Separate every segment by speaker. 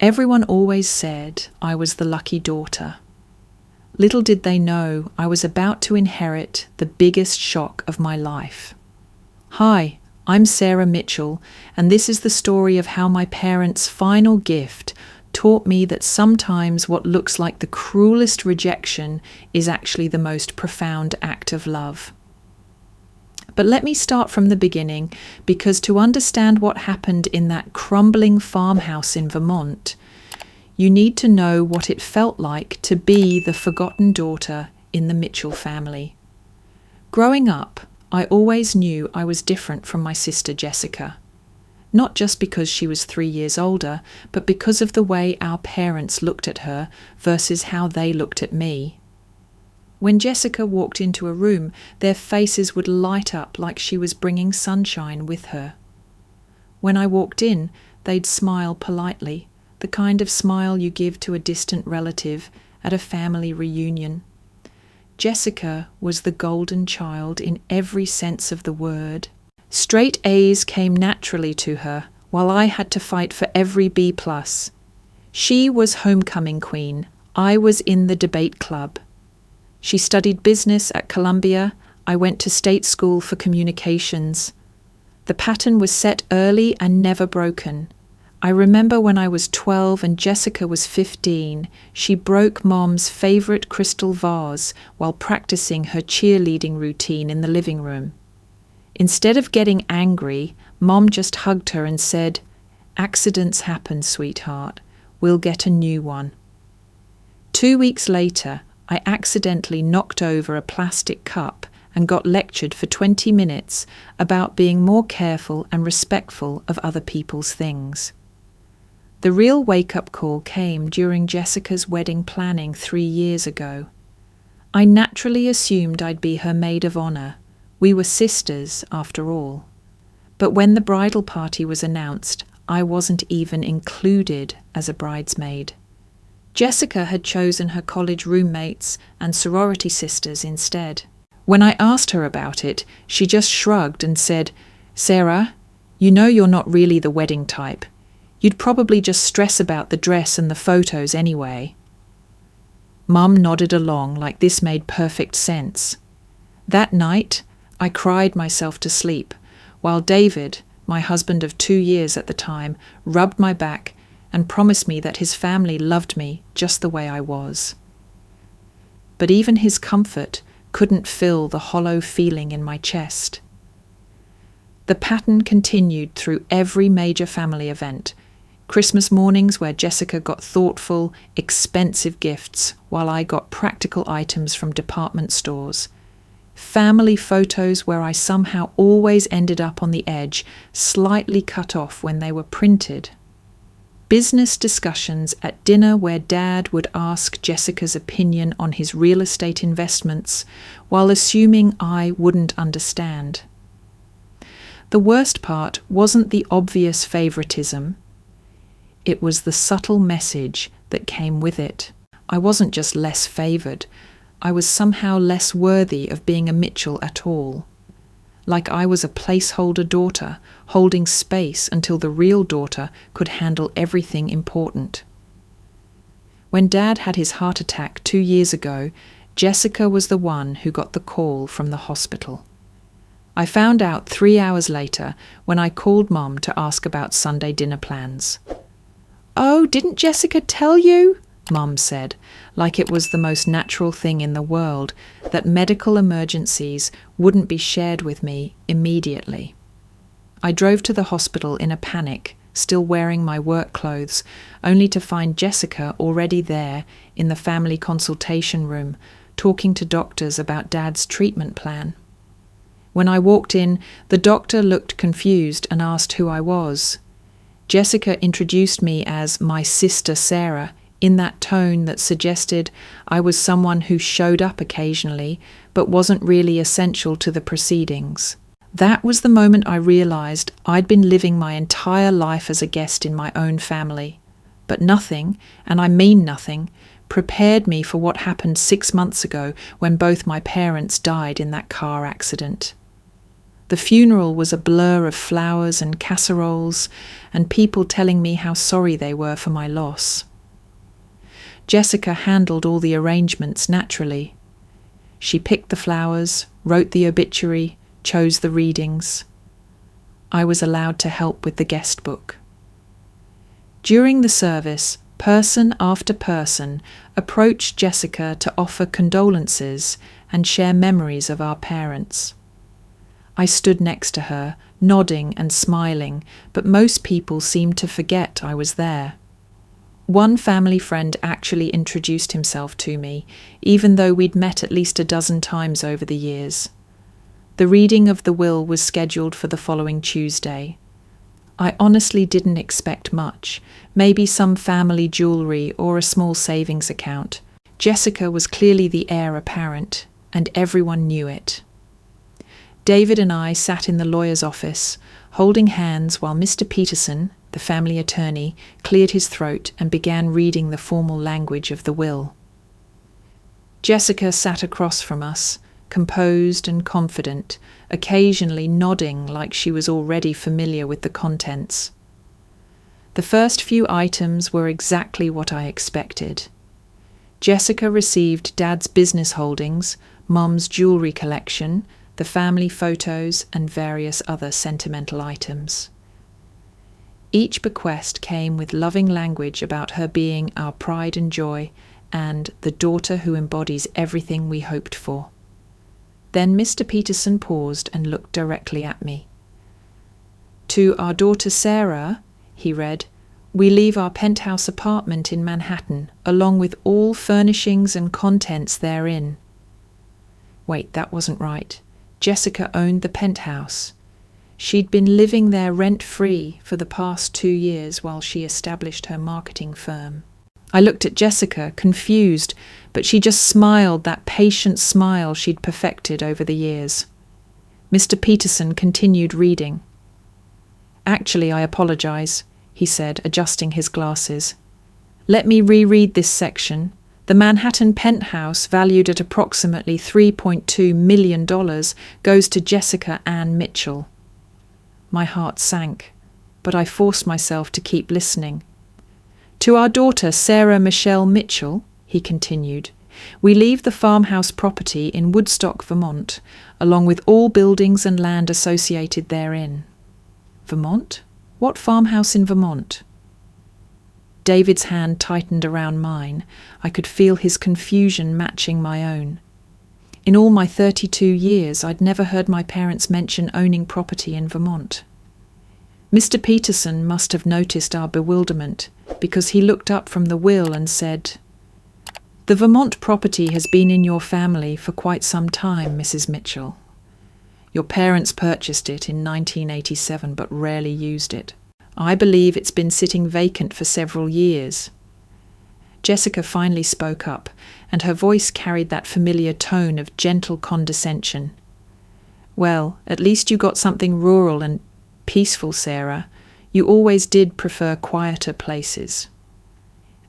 Speaker 1: Everyone always said I was the lucky daughter. Little did they know I was about to inherit the biggest shock of my life. Hi, I'm Sarah Mitchell, and this is the story of how my parents' final gift taught me that sometimes what looks like the cruelest rejection is actually the most profound act of love. But let me start from the beginning, because to understand what happened in that crumbling farmhouse in Vermont, you need to know what it felt like to be the forgotten daughter in the Mitchell family. Growing up, I always knew I was different from my sister Jessica. Not just because she was 3 years older, but because of the way our parents looked at her versus how they looked at me. When Jessica walked into a room, their faces would light up like she was bringing sunshine with her. When I walked in, they'd smile politely, the kind of smile you give to a distant relative at a family reunion. Jessica was the golden child in every sense of the word. Straight A's came naturally to her, while I had to fight for every B+. She was homecoming queen. I was in the debate club. She studied business at Columbia. I went to state school for communications. The pattern was set early and never broken. I remember when I was 12 and Jessica was 15, she broke Mom's favorite crystal vase while practicing her cheerleading routine in the living room. Instead of getting angry, Mom just hugged her and said, "Accidents happen, sweetheart. We'll get a new one." 2 weeks later, I accidentally knocked over a plastic cup and got lectured for 20 minutes about being more careful and respectful of other people's things. The real wake-up call came during Jessica's wedding planning 3 years ago. I naturally assumed I'd be her maid of honor. We were sisters, after all. But when the bridal party was announced, I wasn't even included as a bridesmaid. Jessica had chosen her college roommates and sorority sisters instead. When I asked her about it, she just shrugged and said, "Sarah, you know you're not really the wedding type. You'd probably just stress about the dress and the photos anyway." Mum nodded along like this made perfect sense. That night, I cried myself to sleep, while David, my husband of 2 years at the time, rubbed my back and promised me that his family loved me just the way I was. But even his comfort couldn't fill the hollow feeling in my chest. The pattern continued through every major family event. Christmas mornings where Jessica got thoughtful, expensive gifts while I got practical items from department stores. Family photos where I somehow always ended up on the edge, slightly cut off when they were printed. Business discussions at dinner where Dad would ask Jessica's opinion on his real estate investments while assuming I wouldn't understand. The worst part wasn't the obvious favoritism. It was the subtle message that came with it. I wasn't just less favored. I was somehow less worthy of being a Mitchell at all. Like I was a placeholder daughter, holding space until the real daughter could handle everything important. When Dad had his heart attack 2 years ago, Jessica was the one who got the call from the hospital. I found out 3 hours later when I called Mom to ask about Sunday dinner plans. "Oh, didn't Jessica tell you?" Mum said, like it was the most natural thing in the world that medical emergencies wouldn't be shared with me immediately. I drove to the hospital in a panic, still wearing my work clothes, only to find Jessica already there in the family consultation room, talking to doctors about Dad's treatment plan. When I walked in, the doctor looked confused and asked who I was. Jessica introduced me as my sister Sarah, in that tone that suggested I was someone who showed up occasionally but wasn't really essential to the proceedings. That was the moment I realized I'd been living my entire life as a guest in my own family. But nothing, and I mean nothing, prepared me for what happened 6 months ago when both my parents died in that car accident. The funeral was a blur of flowers and casseroles and people telling me how sorry they were for my loss. Jessica handled all the arrangements naturally. She picked the flowers, wrote the obituary, chose the readings. I was allowed to help with the guest book. During the service, person after person approached Jessica to offer condolences and share memories of our parents. I stood next to her, nodding and smiling, but most people seemed to forget I was there. One family friend actually introduced himself to me, even though we'd met at least a dozen times over the years. The reading of the will was scheduled for the following Tuesday. I honestly didn't expect much, maybe some family jewellery or a small savings account. Jessica was clearly the heir apparent, and everyone knew it. David and I sat in the lawyer's office, holding hands while Mr. Peterson, the family attorney, cleared his throat and began reading the formal language of the will. Jessica sat across from us, composed and confident, occasionally nodding like she was already familiar with the contents. The first few items were exactly what I expected. Jessica received Dad's business holdings, Mum's jewellery collection, the family photos, and various other sentimental items. Each bequest came with loving language about her being our pride and joy and the daughter who embodies everything we hoped for. Then Mr. Peterson paused and looked directly at me. To our daughter Sarah, he read, we leave our penthouse apartment in Manhattan, along with all furnishings and contents therein. Wait, that wasn't right. Jessica owned the penthouse. She'd been living there rent-free for the past 2 years while she established her marketing firm. I looked at Jessica, confused, but she just smiled that patient smile she'd perfected over the years. Mr. Peterson continued reading. Actually, I apologize, he said, adjusting his glasses. Let me reread this section. The Manhattan penthouse, valued at approximately $3.2 million, goes to Jessica Ann Mitchell. My heart sank, but I forced myself to keep listening. To our daughter Sarah Michelle Mitchell, he continued, we leave the farmhouse property in Woodstock, Vermont, along with all buildings and land associated therein. Vermont? What farmhouse in Vermont? David's hand tightened around mine. I could feel his confusion matching my own. In all my 32 years, I'd never heard my parents mention owning property in Vermont. Mr. Peterson must have noticed our bewilderment, because he looked up from the will and said, The Vermont property has been in your family for quite some time, Mrs. Mitchell. Your parents purchased it in 1987 but rarely used it. I believe it's been sitting vacant for several years. Jessica finally spoke up, and her voice carried that familiar tone of gentle condescension. Well, at least you got something rural and peaceful, Sarah. You always did prefer quieter places.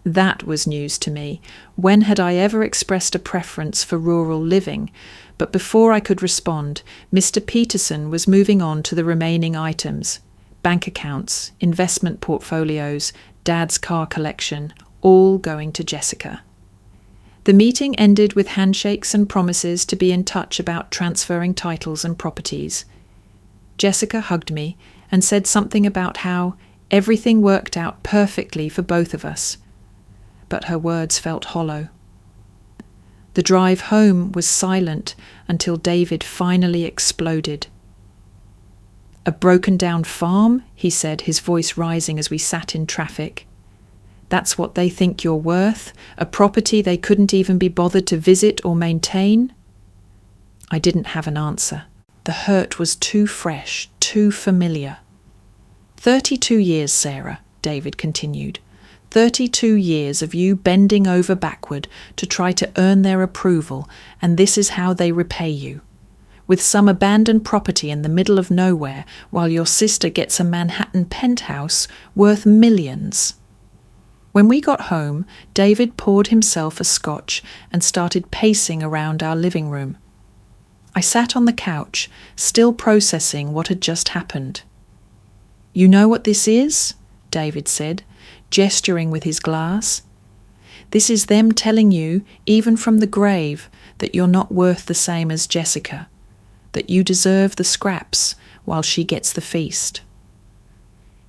Speaker 1: That was news to me. When had I ever expressed a preference for rural living? But before I could respond, Mr. Peterson was moving on to the remaining items. Bank accounts, investment portfolios, Dad's car collection, all going to Jessica. The meeting ended with handshakes and promises to be in touch about transferring titles and properties. Jessica hugged me and said something about how everything worked out perfectly for both of us. But her words felt hollow. The drive home was silent until David finally exploded. A broken-down farm, he said, his voice rising as we sat in traffic. That's what they think you're worth? A property they couldn't even be bothered to visit or maintain? I didn't have an answer. The hurt was too fresh, too familiar. 32 years, Sarah, David continued. 32 years of you bending over backward to try to earn their approval, and this is how they repay you. With some abandoned property in the middle of nowhere, while your sister gets a Manhattan penthouse worth millions. When we got home, David poured himself a scotch and started pacing around our living room. I sat on the couch, still processing what had just happened. "You know what this is?" David said, gesturing with his glass. "This is them telling you, even from the grave, that you're not worth the same as Jessica, that you deserve the scraps while she gets the feast."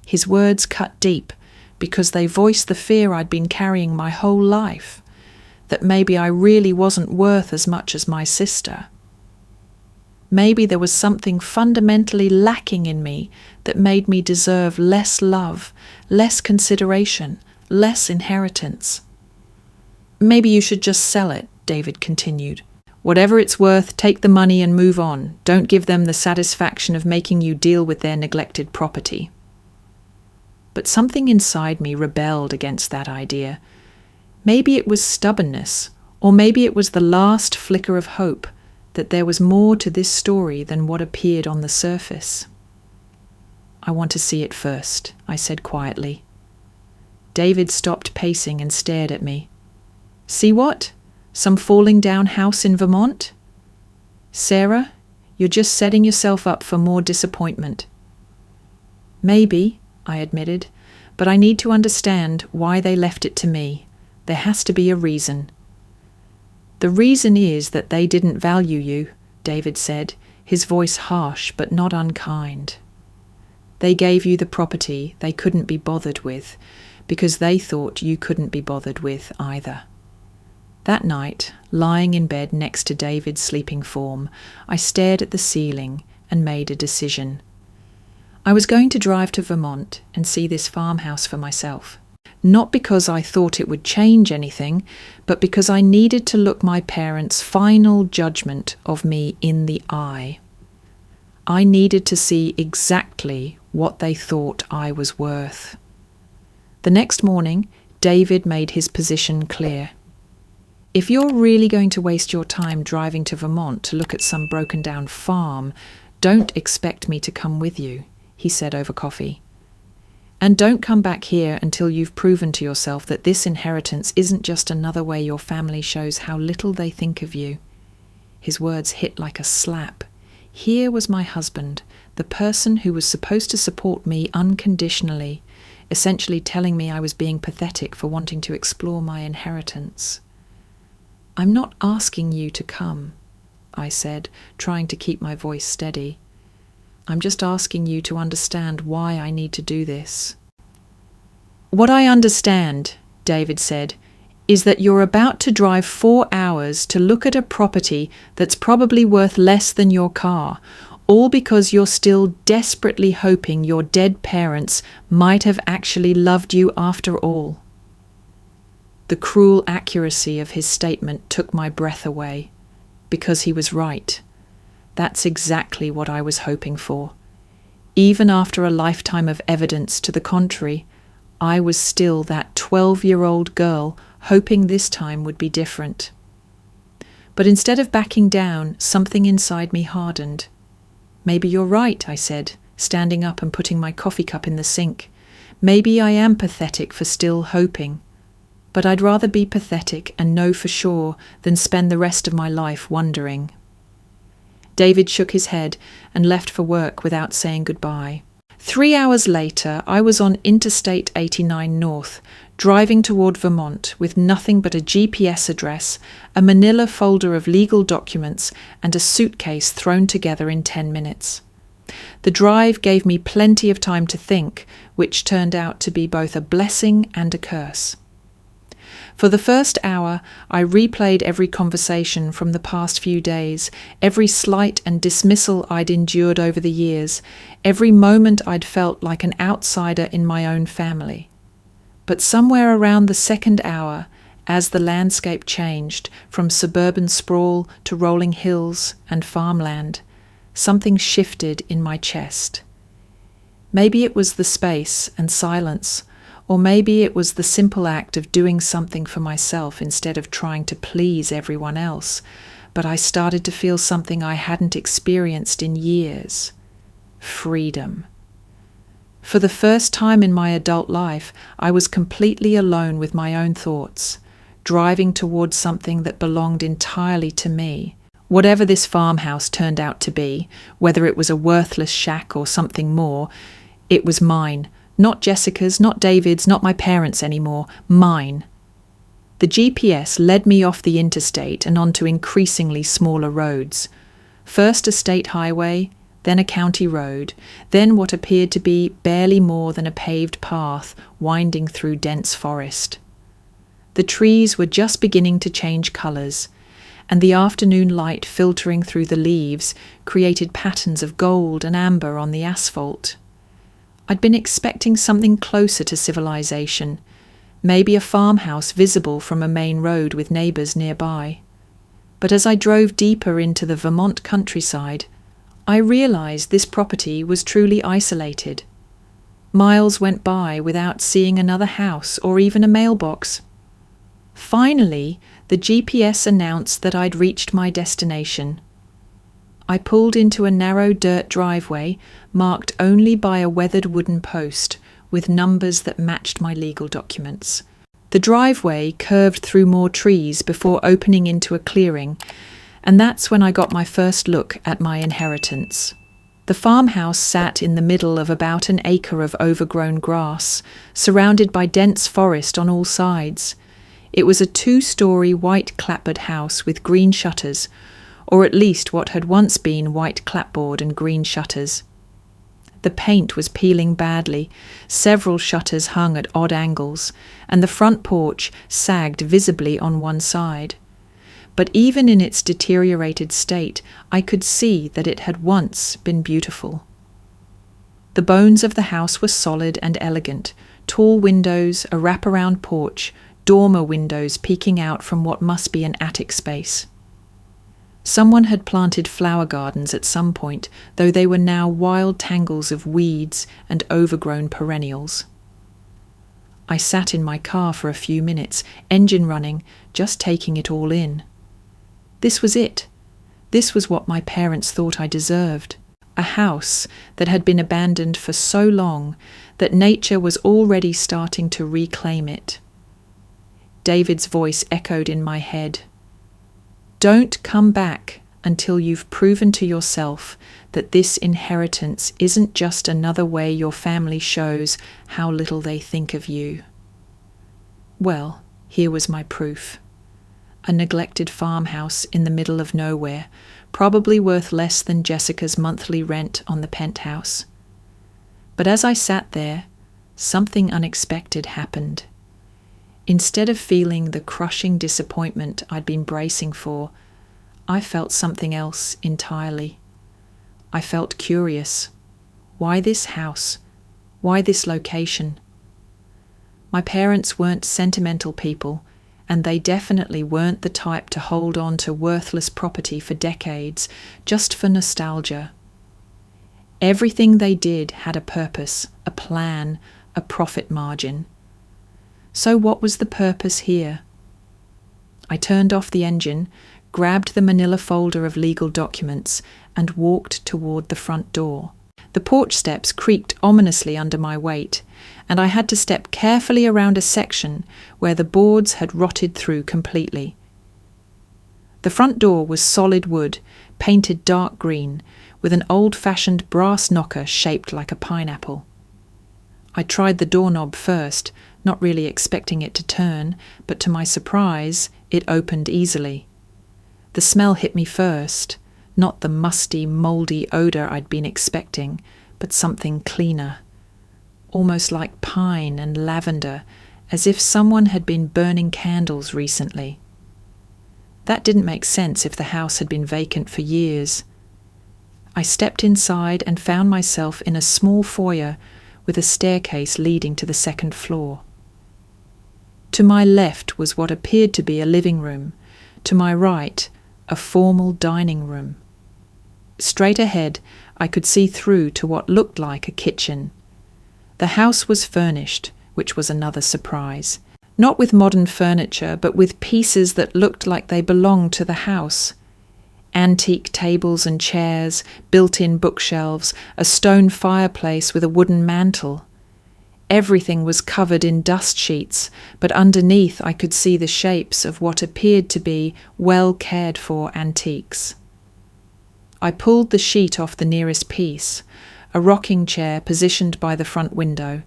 Speaker 1: His words cut deep because they voiced the fear I'd been carrying my whole life, that maybe I really wasn't worth as much as my sister. Maybe there was something fundamentally lacking in me that made me deserve less love, less consideration, less inheritance. "Maybe you should just sell it," David continued. "Whatever it's worth, take the money and move on. Don't give them the satisfaction of making you deal with their neglected property." But something inside me rebelled against that idea. Maybe it was stubbornness, or maybe it was the last flicker of hope that there was more to this story than what appeared on the surface. "I want to see it first," I said quietly. David stopped pacing and stared at me. "See what? Some falling down house in Vermont? Sarah, you're just setting yourself up for more disappointment." "Maybe," I admitted, "but I need to understand why they left it to me. There has to be a reason." "The reason is that they didn't value you," David said, his voice harsh but not unkind. "They gave you the property they couldn't be bothered with because they thought you couldn't be bothered with either." That night, lying in bed next to David's sleeping form, I stared at the ceiling and made a decision. I was going to drive to Vermont and see this farmhouse for myself. Not because I thought it would change anything, but because I needed to look my parents' final judgment of me in the eye. I needed to see exactly what they thought I was worth. The next morning, David made his position clear. "If you're really going to waste your time driving to Vermont to look at some broken-down farm, don't expect me to come with you," he said over coffee. "And don't come back here until you've proven to yourself that this inheritance isn't just another way your family shows how little they think of you." His words hit like a slap. Here was my husband, the person who was supposed to support me unconditionally, essentially telling me I was being pathetic for wanting to explore my inheritance. "I'm not asking you to come," I said, trying to keep my voice steady. "I'm just asking you to understand why I need to do this." "What I understand," David said, "is that you're about to drive 4 hours to look at a property that's probably worth less than your car, all because you're still desperately hoping your dead parents might have actually loved you after all." The cruel accuracy of his statement took my breath away, because he was right. That's exactly what I was hoping for. Even after a lifetime of evidence to the contrary, I was still that 12-year-old girl hoping this time would be different. But instead of backing down, something inside me hardened. "Maybe you're right," I said, standing up and putting my coffee cup in the sink. "Maybe I am pathetic for still hoping. But I'd rather be pathetic and know for sure than spend the rest of my life wondering." David shook his head and left for work without saying goodbye. 3 hours later, I was on Interstate 89 North, driving toward Vermont with nothing but a GPS address, a manila folder of legal documents, and a suitcase thrown together in 10 minutes. The drive gave me plenty of time to think, which turned out to be both a blessing and a curse. For the first hour, I replayed every conversation from the past few days, every slight and dismissal I'd endured over the years, every moment I'd felt like an outsider in my own family. But somewhere around the second hour, as the landscape changed from suburban sprawl to rolling hills and farmland, something shifted in my chest. Maybe it was the space and silence, or maybe it was the simple act of doing something for myself instead of trying to please everyone else, but I started to feel something I hadn't experienced in years. Freedom. For the first time in my adult life, I was completely alone with my own thoughts, driving towards something that belonged entirely to me, Whatever this farmhouse turned out to be, whether it was a worthless shack or something more, it was mine. Not Jessica's, not David's, not my parents' anymore. Mine. The GPS led me off the interstate and onto increasingly smaller roads. First a state highway, then a county road, then what appeared to be barely more than a paved path winding through dense forest. The trees were just beginning to change colours, and the afternoon light filtering through the leaves created patterns of gold and amber on the asphalt. I'd been expecting something closer to civilization, maybe a farmhouse visible from a main road with neighbours nearby. But as I drove deeper into the Vermont countryside, I realised this property was truly isolated. Miles went by without seeing another house or even a mailbox. Finally, the GPS announced that I'd reached my destination. I pulled into a narrow dirt driveway marked only by a weathered wooden post with numbers that matched my legal documents. The driveway curved through more trees before opening into a clearing, and that's when I got my first look at my inheritance. The farmhouse sat in the middle of about an acre of overgrown grass, surrounded by dense forest on all sides. It was a 2-story white clapboard house with green shutters, or at least what had once been white clapboard and green shutters. The paint was peeling badly, several shutters hung at odd angles, and the front porch sagged visibly on one side. But even in its deteriorated state, I could see that it had once been beautiful. The bones of the house were solid and elegant, tall windows, a wraparound porch, dormer windows peeking out from what must be an attic space. Someone had planted flower gardens at some point, though they were now wild tangles of weeds and overgrown perennials. I sat in my car for a few minutes, engine running, just taking it all in. This was it. This was what my parents thought I deserved. A house that had been abandoned for so long that nature was already starting to reclaim it. David's voice echoed in my head. Don't come back until you've proven to yourself that this inheritance isn't just another way your family shows how little they think of you. Well, here was my proof. A neglected farmhouse in the middle of nowhere, probably worth less than Jessica's monthly rent on the Penthouse. But as I sat there, something unexpected happened. Instead of feeling the crushing disappointment I'd been bracing for, I felt something else entirely. I felt curious. Why this house? Why this location? My parents weren't sentimental people, and they definitely weren't the type to hold on to worthless property for decades, just for nostalgia. Everything they did had a purpose, a plan, a profit margin. So what was the purpose here? I turned off the engine, grabbed the manila folder of legal documents, and walked toward the front door. The porch steps creaked ominously under my weight, and I had to step carefully around a section where the boards had rotted through completely. The front door was solid wood, painted dark green, with an old-fashioned brass knocker shaped like a pineapple. I tried the doorknob first, not really expecting it to turn, but to my surprise, it opened easily. The smell hit me first, not the musty, mouldy odour I'd been expecting, but something cleaner. Almost like pine and lavender, as if someone had been burning candles recently. That didn't make sense if the house had been vacant for years. I stepped inside and found myself in a small foyer with a staircase leading to the second floor. To my left was what appeared to be a living room, to my right, a formal dining room. Straight ahead, I could see through to what looked like a kitchen. The house was furnished, which was another surprise. Not with modern furniture, but with pieces that looked like they belonged to the house. Antique tables and chairs, built-in bookshelves, a stone fireplace with a wooden mantel. Everything was covered in dust sheets, but underneath I could see the shapes of what appeared to be well cared-for antiques. I pulled the sheet off the nearest piece, a rocking chair positioned by the front window,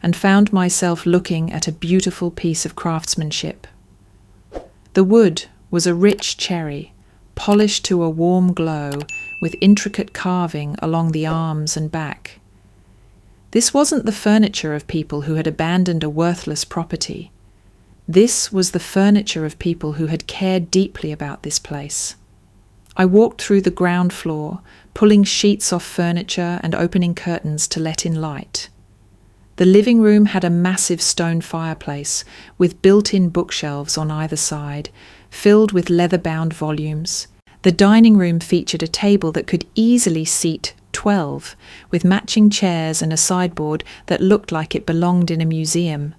Speaker 1: and found myself looking at a beautiful piece of craftsmanship. The wood was a rich cherry, polished to a warm glow, with intricate carving along the arms and back. This wasn't the furniture of people who had abandoned a worthless property. This was the furniture of people who had cared deeply about this place. I walked through the ground floor, pulling sheets off furniture and opening curtains to let in light. The living room had a massive stone fireplace with built-in bookshelves on either side, filled with leather-bound volumes. The dining room featured a table that could easily seat 12, with matching chairs and a sideboard that looked like it belonged in a museum.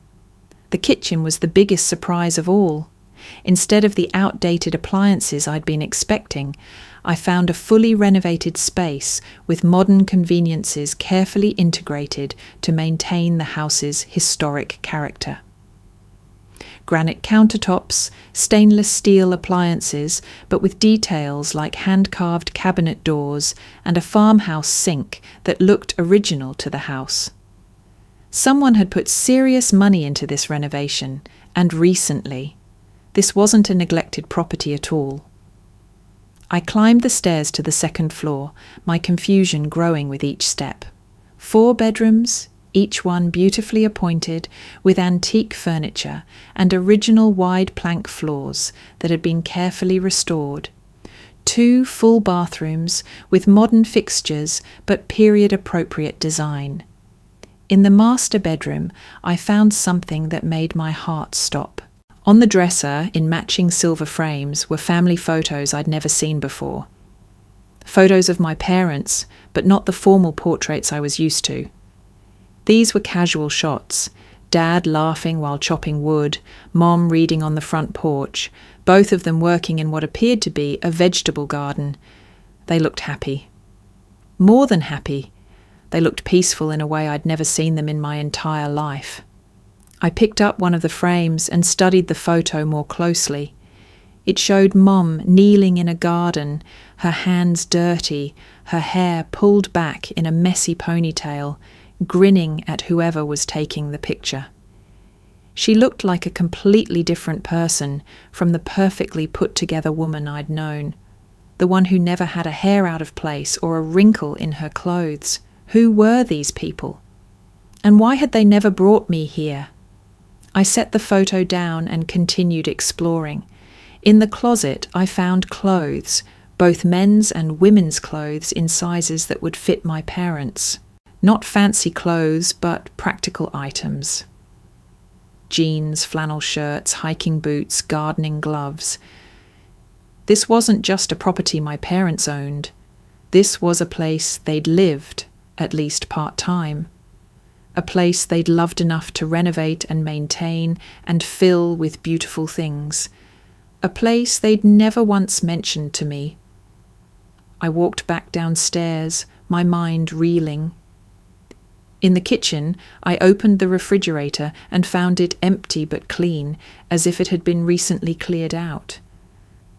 Speaker 1: The kitchen was the biggest surprise of all. Instead of the outdated appliances I'd been expecting, I found a fully renovated space with modern conveniences carefully integrated to maintain the house's historic character. Granite countertops, stainless steel appliances, but with details like hand-carved cabinet doors and a farmhouse sink that looked original to the house. Someone had put serious money into this renovation, and recently. This wasn't a neglected property at all. I climbed the stairs to the second floor, my confusion growing with each step. 4 bedrooms, each one beautifully appointed, with antique furniture and original wide plank floors that had been carefully restored. 2 full bathrooms with modern fixtures but period-appropriate design. In the master bedroom, I found something that made my heart stop. On the dresser, in matching silver frames, were family photos I'd never seen before. Photos of my parents, but not the formal portraits I was used to. These were casual shots, Dad laughing while chopping wood, Mom reading on the front porch, both of them working in what appeared to be a vegetable garden. They looked happy. More than happy. They looked peaceful in a way I'd never seen them in my entire life. I picked up one of the frames and studied the photo more closely. It showed Mom kneeling in a garden, her hands dirty, her hair pulled back in a messy ponytail, grinning at whoever was taking the picture. She looked like a completely different person from the perfectly put-together woman I'd known, the one who never had a hair out of place or a wrinkle in her clothes. Who were these people? And why had they never brought me here? I set the photo down and continued exploring. In the closet, I found clothes, both men's and women's clothes in sizes that would fit my parents. Not fancy clothes, but practical items. Jeans, flannel shirts, hiking boots, gardening gloves. This wasn't just a property my parents owned. This was a place they'd lived, at least part-time. A place they'd loved enough to renovate and maintain and fill with beautiful things. A place they'd never once mentioned to me. I walked back downstairs, my mind reeling. In the kitchen, I opened the refrigerator and found it empty but clean, as if it had been recently cleared out.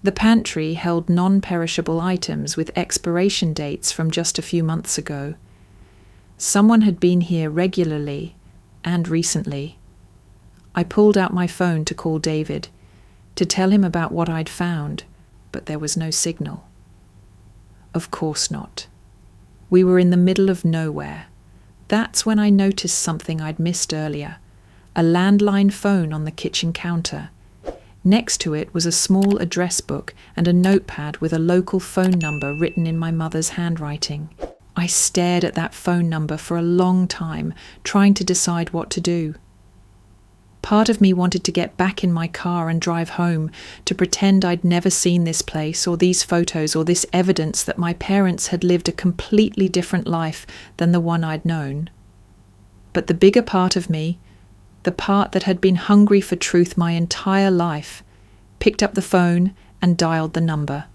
Speaker 1: The pantry held non-perishable items with expiration dates from just a few months ago. Someone had been here regularly, and recently. I pulled out my phone to call David, to tell him about what I'd found, but there was no signal. Of course not. We were in the middle of nowhere. That's when I noticed something I'd missed earlier, a landline phone on the kitchen counter. Next to it was a small address book and a notepad with a local phone number written in my mother's handwriting. I stared at that phone number for a long time, trying to decide what to do. Part of me wanted to get back in my car and drive home, to pretend I'd never seen this place or these photos or this evidence that my parents had lived a completely different life than the one I'd known. But the bigger part of me, the part that had been hungry for truth my entire life, picked up the phone and dialed the number.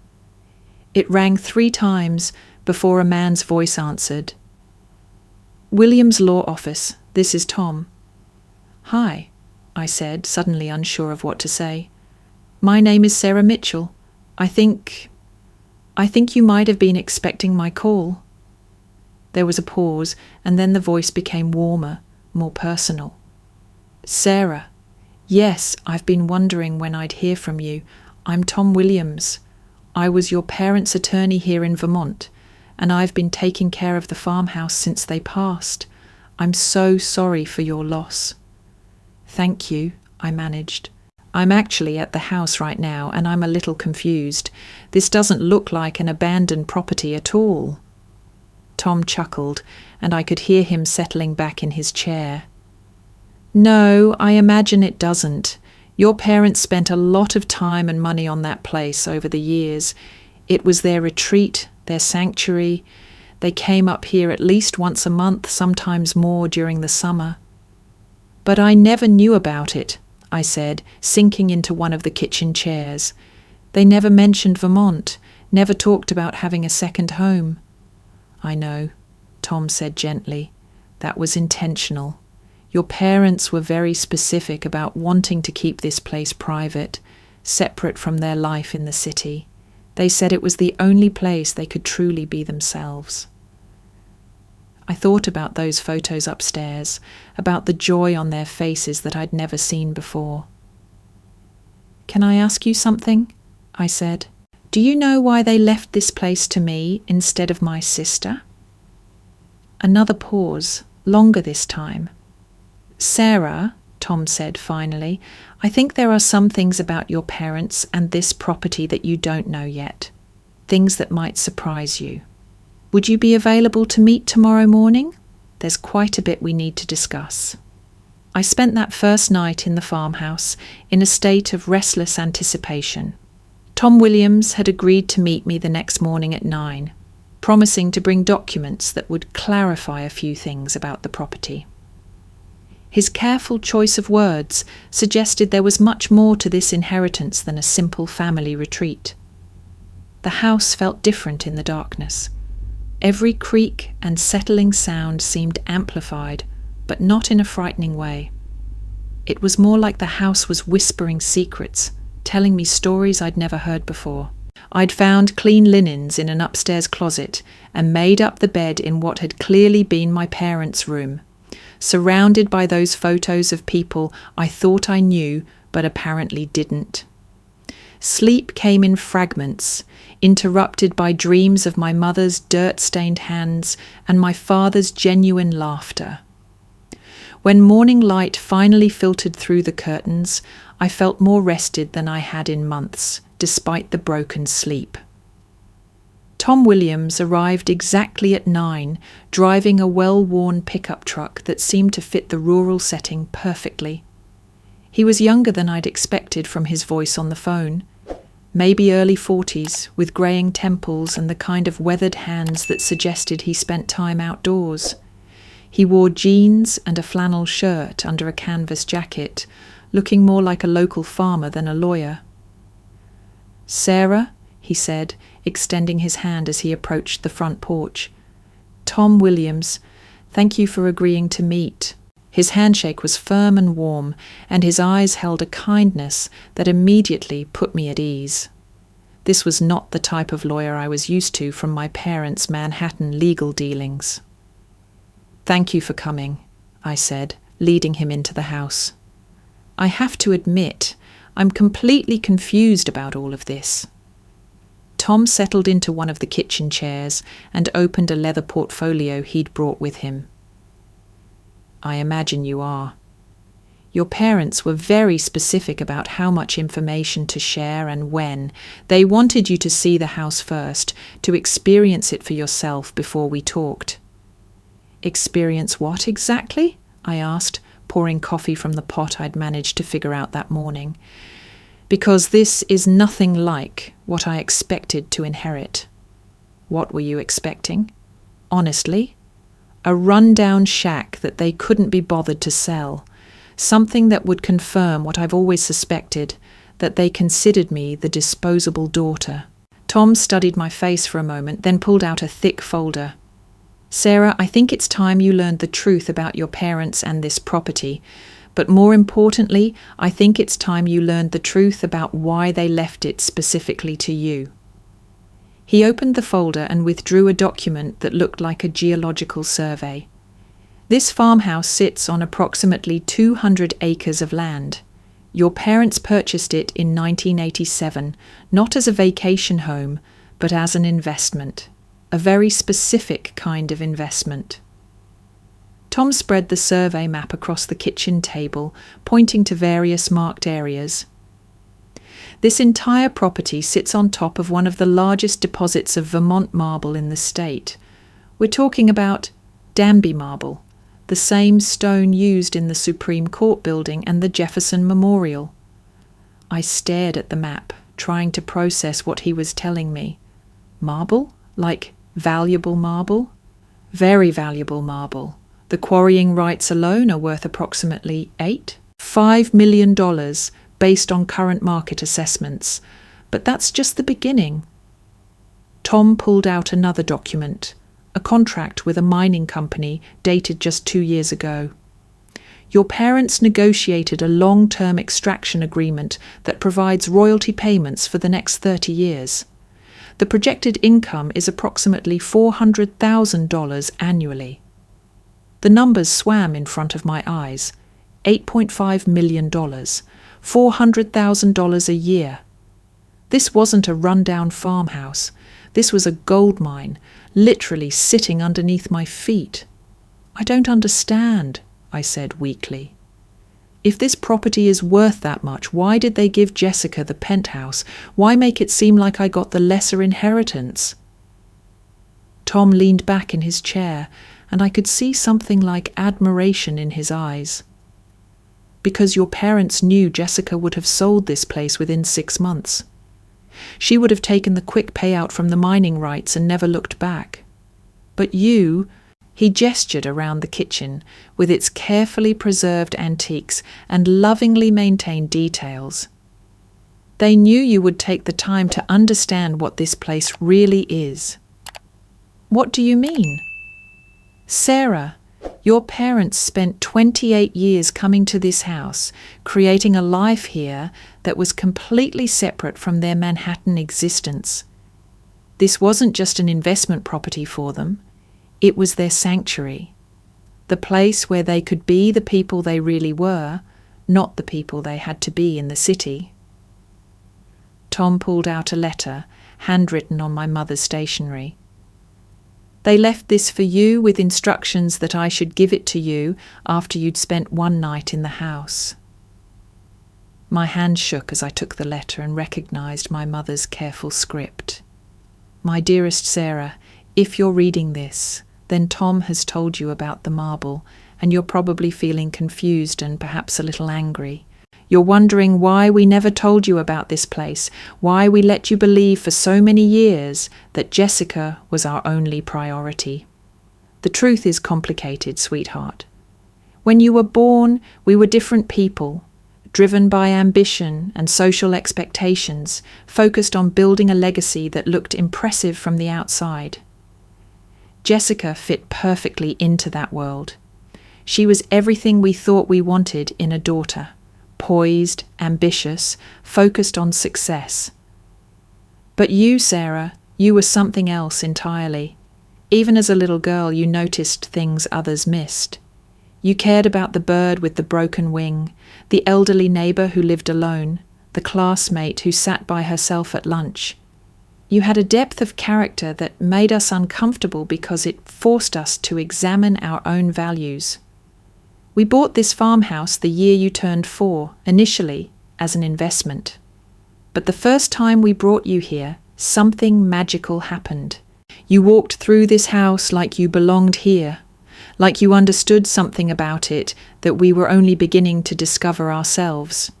Speaker 1: It rang 3 times before a man's voice answered. "William's Law Office, this is Tom." "Hi," I said, suddenly unsure of what to say. "My name is Sarah Mitchell. I think..." I think you might have been expecting my call. There was a pause, and then the voice became warmer, more personal. Sarah, yes, I've been wondering when I'd hear from you. I'm Tom Williams. I was your parents' attorney here in Vermont, and I've been taking care of the farmhouse since they passed. I'm so sorry for your loss. Thank you, I managed. I'm actually at the house right now, and I'm a little confused. This doesn't look like an abandoned property at all. Tom chuckled, and I could hear him settling back in his chair. No, I imagine it doesn't. Your parents spent a lot of time and money on that place over the years. It was their retreat, their sanctuary. They came up here at least once a month, sometimes more during the summer. But I never knew about it, I said, sinking into one of the kitchen chairs. They never mentioned Vermont, never talked about having a second home. I know, Tom said gently. That was intentional. Your parents were very specific about wanting to keep this place private, separate from their life in the city. They said it was the only place they could truly be themselves. I thought about those photos upstairs, about the joy on their faces that I'd never seen before. Can I ask you something? I said. Do you know why they left this place to me instead of my sister? Another pause, longer this time. Sarah, Tom said finally, I think there are some things about your parents and this property that you don't know yet. Things that might surprise you. Would you be available to meet tomorrow morning? There's quite a bit we need to discuss. I spent that first night in the farmhouse in a state of restless anticipation. Tom Williams had agreed to meet me the next morning at 9, promising to bring documents that would clarify a few things about the property. His careful choice of words suggested there was much more to this inheritance than a simple family retreat. The house felt different in the darkness. Every creak and settling sound seemed amplified, but not in a frightening way. It was more like the house was whispering secrets, telling me stories I'd never heard before. I'd found clean linens in an upstairs closet and made up the bed in what had clearly been my parents' room, surrounded by those photos of people I thought I knew but apparently didn't. Sleep came in fragments, interrupted by dreams of my mother's dirt-stained hands and my father's genuine laughter. When morning light finally filtered through the curtains, I felt more rested than I had in months, despite the broken sleep. Tom Williams arrived exactly at 9, driving a well-worn pickup truck that seemed to fit the rural setting perfectly. He was younger than I'd expected from his voice on the phone, maybe early 40s, with greying temples and the kind of weathered hands that suggested he spent time outdoors. He wore jeans and a flannel shirt under a canvas jacket, looking more like a local farmer than a lawyer. Sarah, he said, extending his hand as he approached the front porch. Tom Williams, thank you for agreeing to meet. His handshake was firm and warm, and his eyes held a kindness that immediately put me at ease. This was not the type of lawyer I was used to from my parents' Manhattan legal dealings. Thank you for coming, I said, leading him into the house. I have to admit, I'm completely confused about all of this. Tom settled into one of the kitchen chairs and opened a leather portfolio he'd brought with him. I imagine you are. Your parents were very specific about how much information to share and when. They wanted you to see the house first, to experience it for yourself before we talked. Experience what exactly? I asked, pouring coffee from the pot I'd managed to figure out that morning. Because this is nothing like what I expected to inherit. What were you expecting? Honestly? A run-down shack that they couldn't be bothered to sell. Something that would confirm what I've always suspected, that they considered me the disposable daughter. Tom studied my face for a moment, then pulled out a thick folder. Sarah, I think it's time you learned the truth about your parents and this property. But more importantly, I think it's time you learned the truth about why they left it specifically to you. He opened the folder and withdrew a document that looked like a geological survey. This farmhouse sits on approximately 200 acres of land. Your parents purchased it in 1987, not as a vacation home, but as an investment. A very specific kind of investment. Tom spread the survey map across the kitchen table, pointing to various marked areas. This entire property sits on top of one of the largest deposits of Vermont marble in the state. We're talking about Danby marble, the same stone used in the Supreme Court building and the Jefferson Memorial. I stared at the map, trying to process what he was telling me. Marble? Like valuable marble? Very valuable marble. The quarrying rights alone are worth approximately $5 million based on current market assessments. But that's just the beginning. Tom pulled out another document, a contract with a mining company dated just 2 years ago. Your parents negotiated a long-term extraction agreement that provides royalty payments for the next 30 years. The projected income is approximately $400,000 annually. The numbers swam in front of my eyes. $8.5 million, $400,000 a year. This wasn't a rundown farmhouse. This was a gold mine, literally sitting underneath my feet. I don't understand, I said weakly. If this property is worth that much, why did they give Jessica the penthouse? Why make it seem like I got the lesser inheritance? Tom leaned back in his chair, and I could see something like admiration in his eyes. Because your parents knew Jessica would have sold this place within 6 months. She would have taken the quick payout from the mining rights and never looked back. But you... He gestured around the kitchen with its carefully preserved antiques and lovingly maintained details. They knew you would take the time to understand what this place really is. What do you mean? Sarah, your parents spent 28 years coming to this house, creating a life here that was completely separate from their Manhattan existence. This wasn't just an investment property for them. It was their sanctuary, the place where they could be the people they really were, not the people they had to be in the city. Tom pulled out a letter, handwritten on my mother's stationery. They left this for you with instructions that I should give it to you after you'd spent one night in the house. My hand shook as I took the letter and recognized my mother's careful script. My dearest Sarah, if you're reading this, then Tom has told you about the marble, and you're probably feeling confused and perhaps a little angry. You're wondering why we never told you about this place, why we let you believe for so many years that Jessica was our only priority. The truth is complicated, sweetheart. When you were born, we were different people, driven by ambition and social expectations, focused on building a legacy that looked impressive from the outside. Jessica fit perfectly into that world. She was everything we thought we wanted in a daughter. Poised, ambitious, focused on success. But you, Sarah, you were something else entirely. Even as a little girl, you noticed things others missed. You cared about the bird with the broken wing, the elderly neighbour who lived alone, the classmate who sat by herself at lunch. You had a depth of character that made us uncomfortable because it forced us to examine our own values. We bought this farmhouse the year you turned 4, initially as an investment. But the first time we brought you here, something magical happened. You walked through this house like you belonged here, like you understood something about it that we were only beginning to discover ourselves.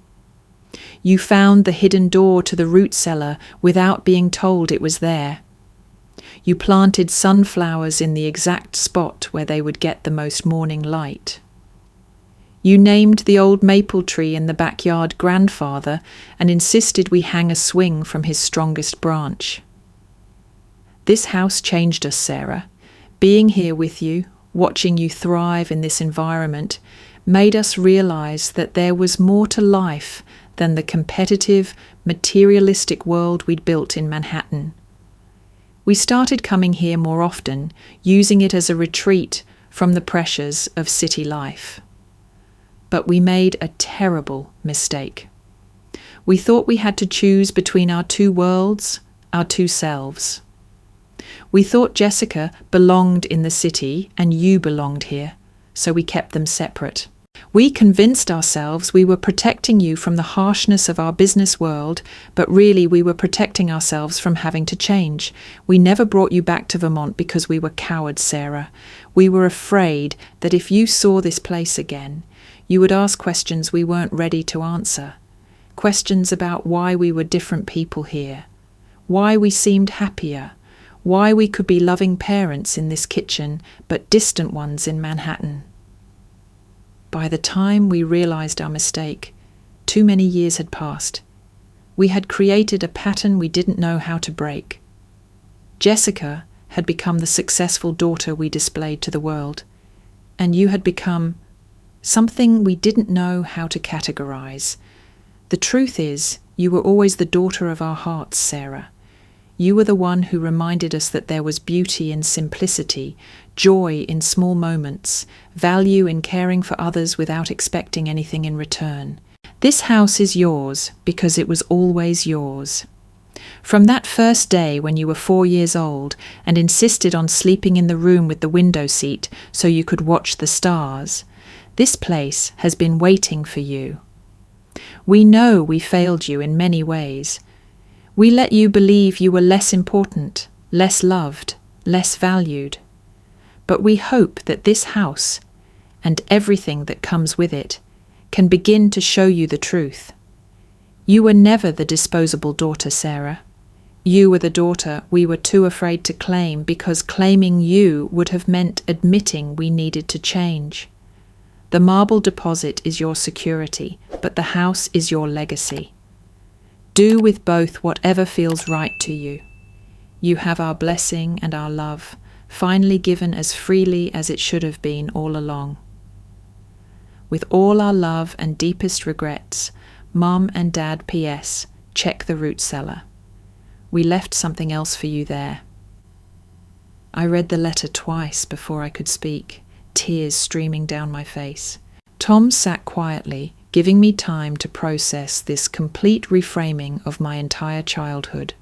Speaker 1: You found the hidden door to the root cellar without being told it was there. You planted sunflowers in the exact spot where they would get the most morning light. You named the old maple tree in the backyard Grandfather and insisted we hang a swing from his strongest branch. This house changed us, Sarah. Being here with you, watching you thrive in this environment, made us realize that there was more to life than the competitive, materialistic world we'd built in Manhattan. We started coming here more often, using it as a retreat from the pressures of city life. But we made a terrible mistake. We thought we had to choose between our two worlds, our two selves. We thought Jessica belonged in the city and you belonged here, so we kept them separate. We convinced ourselves we were protecting you from the harshness of our business world, but really we were protecting ourselves from having to change. We never brought you back to Vermont because we were cowards, Sarah. We were afraid that if you saw this place again, you would ask questions we weren't ready to answer. Questions about why we were different people here, why we seemed happier, why we could be loving parents in this kitchen but distant ones in Manhattan. By the time we realized our mistake, too many years had passed. We had created a pattern we didn't know how to break. Jessica had become the successful daughter we displayed to the world, and you had become something we didn't know how to categorize. The truth is, you were always the daughter of our hearts, Sarah. You were the one who reminded us that there was beauty in simplicity, joy in small moments, value in caring for others without expecting anything in return. This house is yours because it was always yours. From that first day when you were 4 years old and insisted on sleeping in the room with the window seat so you could watch the stars, this place has been waiting for you. We know we failed you in many ways. We let you believe you were less important, less loved, less valued. But we hope that this house, and everything that comes with it, can begin to show you the truth. You were never the disposable daughter, Sarah. You were the daughter we were too afraid to claim because claiming you would have meant admitting we needed to change. The marble deposit is your security, but the house is your legacy. Do with both whatever feels right to you. You have our blessing and our love, finally given as freely as it should have been all along. With all our love and deepest regrets, Mum and Dad P.S. check the root cellar. We left something else for you there. I read the letter twice before I could speak, tears streaming down my face. Tom sat quietly, giving me time to process this complete reframing of my entire childhood.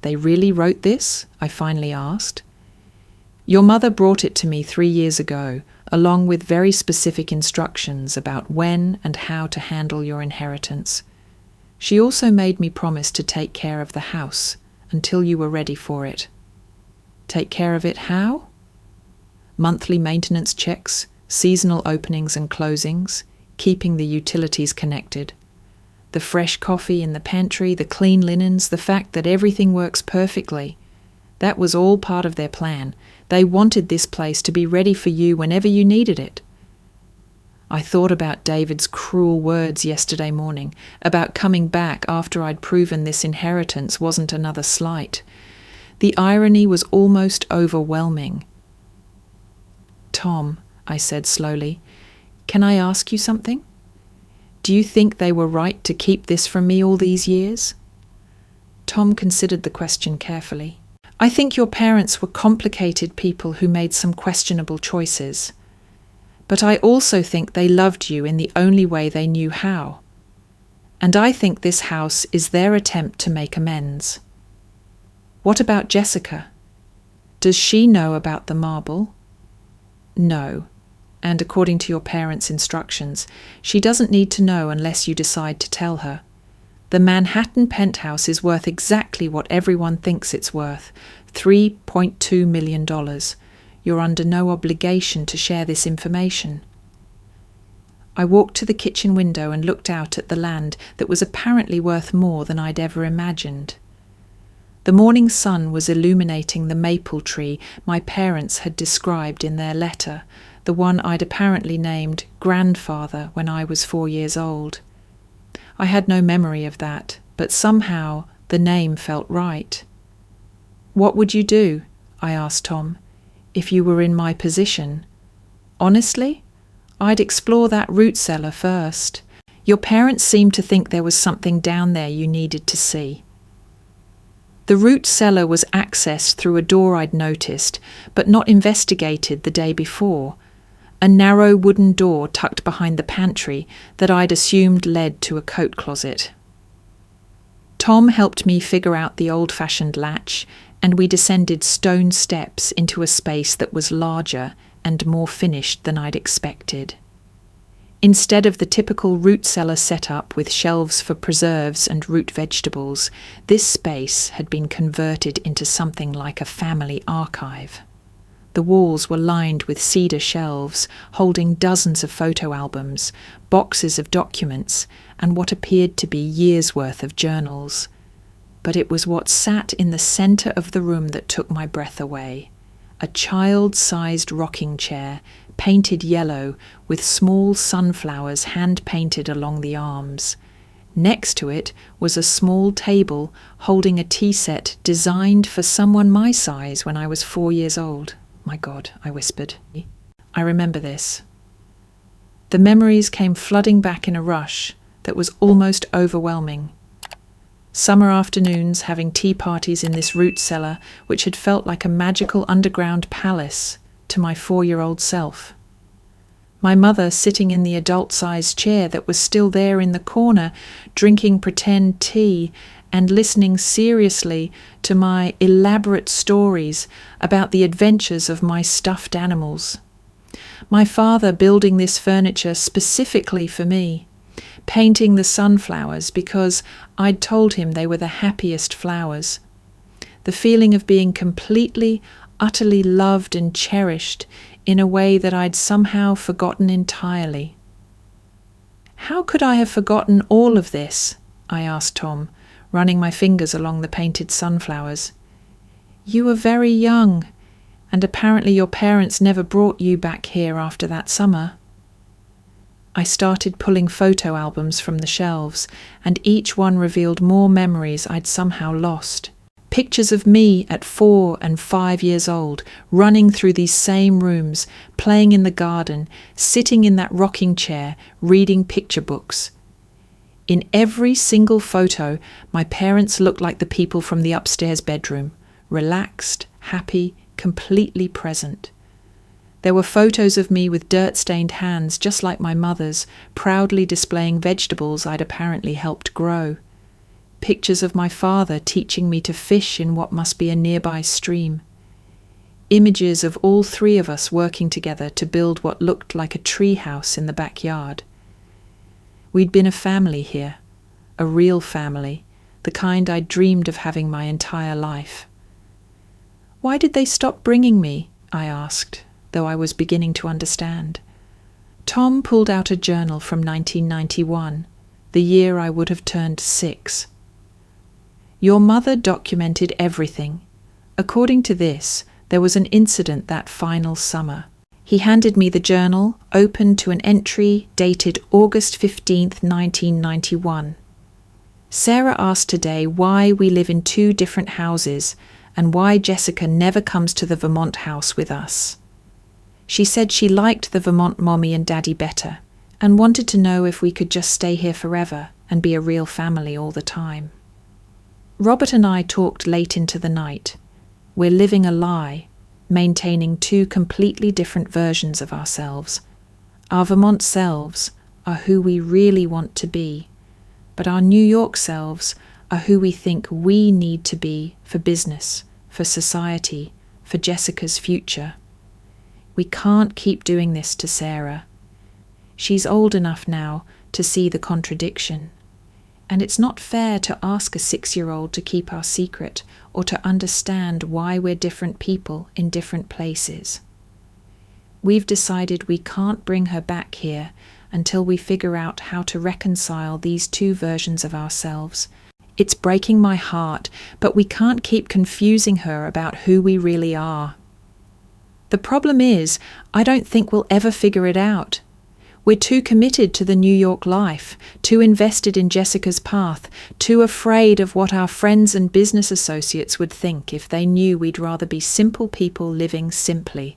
Speaker 1: They really wrote this? I finally asked. Your mother brought it to me 3 years ago, along with very specific instructions about when and how to handle your inheritance. She also made me promise to take care of the house until you were ready for it. Take care of it how? Monthly maintenance checks, seasonal openings and closings, keeping the utilities connected. The fresh coffee in the pantry, the clean linens, the fact that everything works perfectly. That was all part of their plan. They wanted this place to be ready for you whenever you needed it. I thought about David's cruel words yesterday morning, about coming back after I'd proven this inheritance wasn't another slight. The irony was almost overwhelming. Tom, I said slowly, can I ask you something? Do you think they were right to keep this from me all these years? Tom considered the question carefully. I think your parents were complicated people who made some questionable choices. But I also think they loved you in the only way they knew how. And I think this house is their attempt to make amends. What about Jessica? Does she know about the marble? No. And according to your parents' instructions, she doesn't need to know unless you decide to tell her. The Manhattan Penthouse is worth exactly what everyone thinks it's worth, $3.2 million. You're under no obligation to share this information. I walked to the kitchen window and looked out at the land that was apparently worth more than I'd ever imagined. The morning sun was illuminating the maple tree my parents had described in their letter, the one I'd apparently named Grandfather when I was 4 years old. I had no memory of that, but somehow the name felt right. What would you do, I asked Tom, if you were in my position? Honestly, I'd explore that root cellar first. Your parents seemed to think there was something down there you needed to see. The root cellar was accessed through a door I'd noticed, but not investigated the day before, a narrow wooden door tucked behind the pantry that I'd assumed led to a coat closet. Tom helped me figure out the old-fashioned latch, and we descended stone steps into a space that was larger and more finished than I'd expected. Instead of the typical root cellar setup with shelves for preserves and root vegetables, this space had been converted into something like a family archive. The walls were lined with cedar shelves holding dozens of photo albums, boxes of documents, and what appeared to be years' worth of journals. But it was what sat in the centre of the room that took my breath away. A child-sized rocking chair, painted yellow, with small sunflowers hand-painted along the arms. Next to it was a small table holding a tea set designed for someone my size when I was 4 years old. My God, I whispered. I remember this. The memories came flooding back in a rush that was almost overwhelming. Summer afternoons having tea parties in this root cellar, which had felt like a magical underground palace to my 4-year-old self. My mother sitting in the adult-sized chair that was still there in the corner, drinking pretend tea and listening seriously to my elaborate stories about the adventures of my stuffed animals. My father building this furniture specifically for me, painting the sunflowers because I'd told him they were the happiest flowers. The feeling of being completely, utterly loved and cherished in a way that I'd somehow forgotten entirely. How could I have forgotten all of this? I asked Tom, running my fingers along the painted sunflowers. You were very young, and apparently your parents never brought you back here after that summer. I started pulling photo albums from the shelves, and each one revealed more memories I'd somehow lost. Pictures of me at 4 and 5 years old, running through these same rooms, playing in the garden, sitting in that rocking chair, reading picture books. In every single photo, my parents looked like the people from the upstairs bedroom, relaxed, happy, completely present. There were photos of me with dirt-stained hands just like my mother's, proudly displaying vegetables I'd apparently helped grow. Pictures of my father teaching me to fish in what must be a nearby stream. Images of all 3 of us working together to build what looked like a tree house in the backyard. We'd been a family here, a real family, the kind I'd dreamed of having my entire life. Why did they stop bringing me? I asked, though I was beginning to understand. Tom pulled out a journal from 1991, the year I would have turned 6. Your mother documented everything. According to this, there was an incident that final summer. He handed me the journal, open to an entry dated August 15th, 1991. Sarah asked today why we live in 2 different houses and why Jessica never comes to the Vermont house with us. She said she liked the Vermont mommy and daddy better and wanted to know if we could just stay here forever and be a real family all the time. Robert and I talked late into the night. We're living a lie, maintaining 2 completely different versions of ourselves. Our Vermont selves are who we really want to be, but our New York selves are who we think we need to be for business, for society, for Jessica's future. We can't keep doing this to Sarah. She's old enough now to see the contradiction. And it's not fair to ask a 6-year-old to keep our secret or to understand why we're different people in different places. We've decided we can't bring her back here until we figure out how to reconcile these 2 versions of ourselves. It's breaking my heart, but we can't keep confusing her about who we really are. The problem is, I don't think we'll ever figure it out. We're too committed to the New York life, too invested in Jessica's path, too afraid of what our friends and business associates would think if they knew we'd rather be simple people living simply.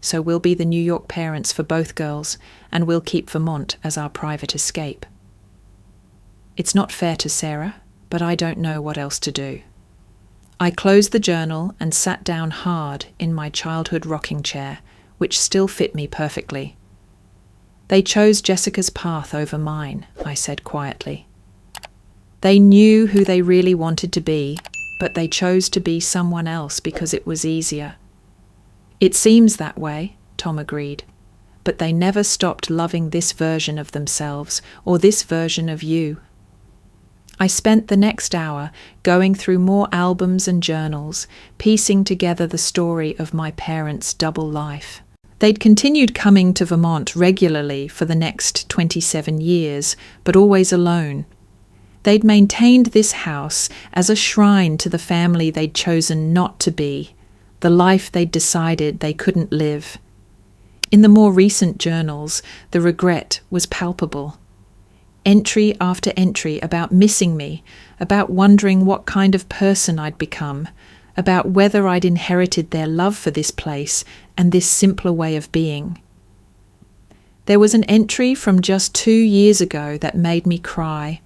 Speaker 1: So we'll be the New York parents for both girls, and we'll keep Vermont as our private escape. It's not fair to Sarah, but I don't know what else to do. I closed the journal and sat down hard in my childhood rocking chair, which still fit me perfectly. They chose Jessica's path over mine, I said quietly. They knew who they really wanted to be, but they chose to be someone else because it was easier. It seems that way, Tom agreed, but they never stopped loving this version of themselves or this version of you. I spent the next hour going through more albums and journals, piecing together the story of my parents' double life. They'd continued coming to Vermont regularly for the next 27 years, but always alone. They'd maintained this house as a shrine to the family they'd chosen not to be, the life they'd decided they couldn't live. In the more recent journals, the regret was palpable. Entry after entry about missing me, about wondering what kind of person I'd become, about whether I'd inherited their love for this place and this simpler way of being. There was an entry from just 2 years ago that made me cry.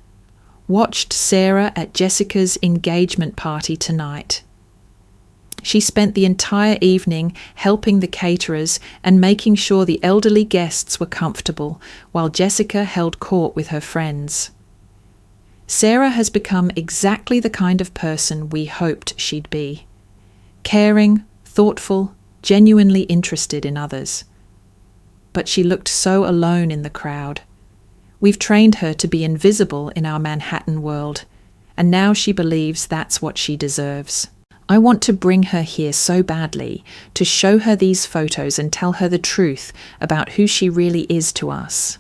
Speaker 1: Watched Sarah at Jessica's engagement party tonight. She spent the entire evening helping the caterers and making sure the elderly guests were comfortable while Jessica held court with her friends. Sarah has become exactly the kind of person we hoped she'd be. Caring, thoughtful, genuinely interested in others. But she looked so alone in the crowd. We've trained her to be invisible in our Manhattan world, and now she believes that's what she deserves. I want to bring her here so badly, to show her these photos and tell her the truth about who she really is to us.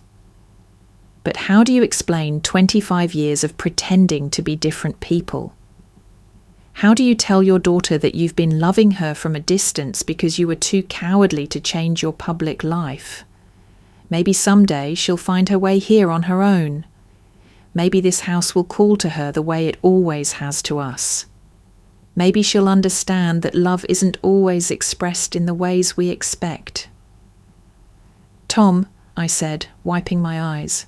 Speaker 1: But how do you explain 25 years of pretending to be different people? How do you tell your daughter that you've been loving her from a distance because you were too cowardly to change your public life? Maybe someday she'll find her way here on her own. Maybe this house will call to her the way it always has to us. Maybe she'll understand that love isn't always expressed in the ways we expect. Tom, I said, wiping my eyes,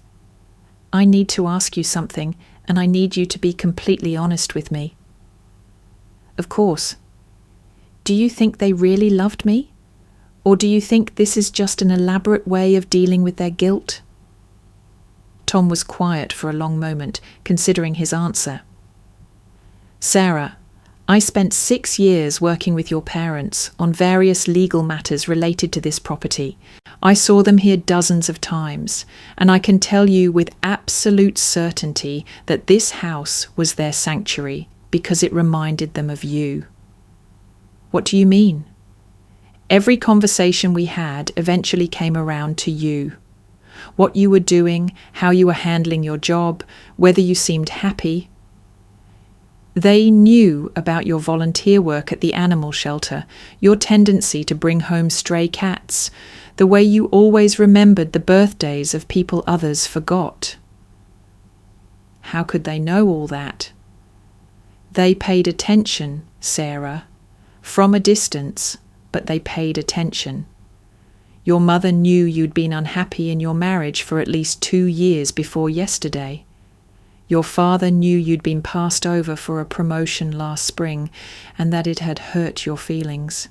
Speaker 1: I need to ask you something, and I need you to be completely honest with me. Of course. Do you think they really loved me? Or do you think this is just an elaborate way of dealing with their guilt? Tom was quiet for a long moment, considering his answer. Sarah, I spent 6 years working with your parents on various legal matters related to this property. I saw them here dozens of times, and I can tell you with absolute certainty that this house was their sanctuary because it reminded them of you. What do you mean? Every conversation we had eventually came around to you. What you were doing, how you were handling your job, whether you seemed happy. They knew about your volunteer work at the animal shelter, your tendency to bring home stray cats, the way you always remembered the birthdays of people others forgot. How could they know all that? They paid attention, Sarah, from a distance, but they paid attention. Your mother knew you'd been unhappy in your marriage for at least 2 years before yesterday. Your father knew you'd been passed over for a promotion last spring and that it had hurt your feelings.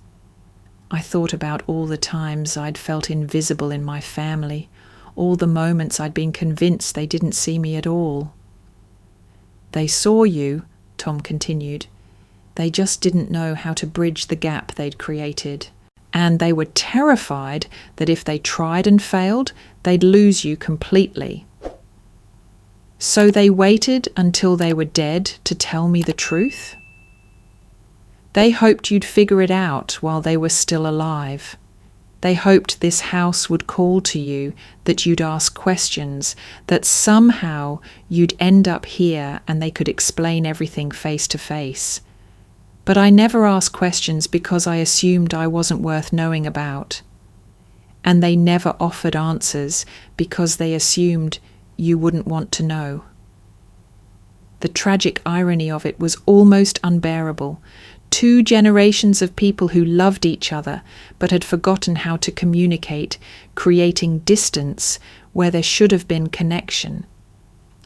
Speaker 1: I thought about all the times I'd felt invisible in my family, all the moments I'd been convinced they didn't see me at all. They saw you, Tom continued. They just didn't know how to bridge the gap they'd created. And they were terrified that if they tried and failed, they'd lose you completely. So they waited until they were dead to tell me the truth? They hoped you'd figure it out while they were still alive. They hoped this house would call to you, that you'd ask questions, that somehow you'd end up here and they could explain everything face to face. But I never asked questions because I assumed I wasn't worth knowing about. And they never offered answers because they assumed you wouldn't want to know. The tragic irony of it was almost unbearable. 2 generations of people who loved each other but had forgotten how to communicate, creating distance where there should have been connection.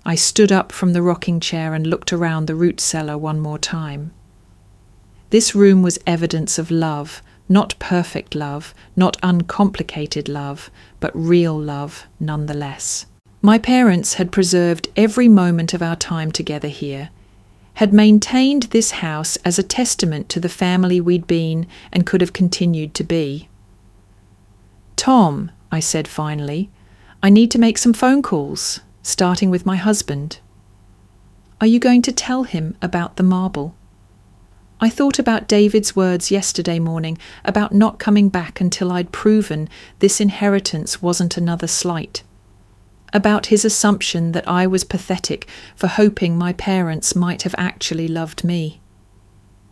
Speaker 1: I stood up from the rocking chair and looked around the root cellar one more time. This room was evidence of love, not perfect love, not uncomplicated love, but real love nonetheless. My parents had preserved every moment of our time together here, had maintained this house as a testament to the family we'd been and could have continued to be. "Tom," I said finally, "I need to make some phone calls, starting with my husband." "Are you going to tell him about the marble?" I thought about David's words yesterday morning about not coming back until I'd proven this inheritance wasn't another slight. About his assumption that I was pathetic for hoping my parents might have actually loved me.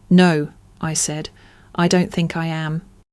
Speaker 1: "No," I said, "I don't think I am."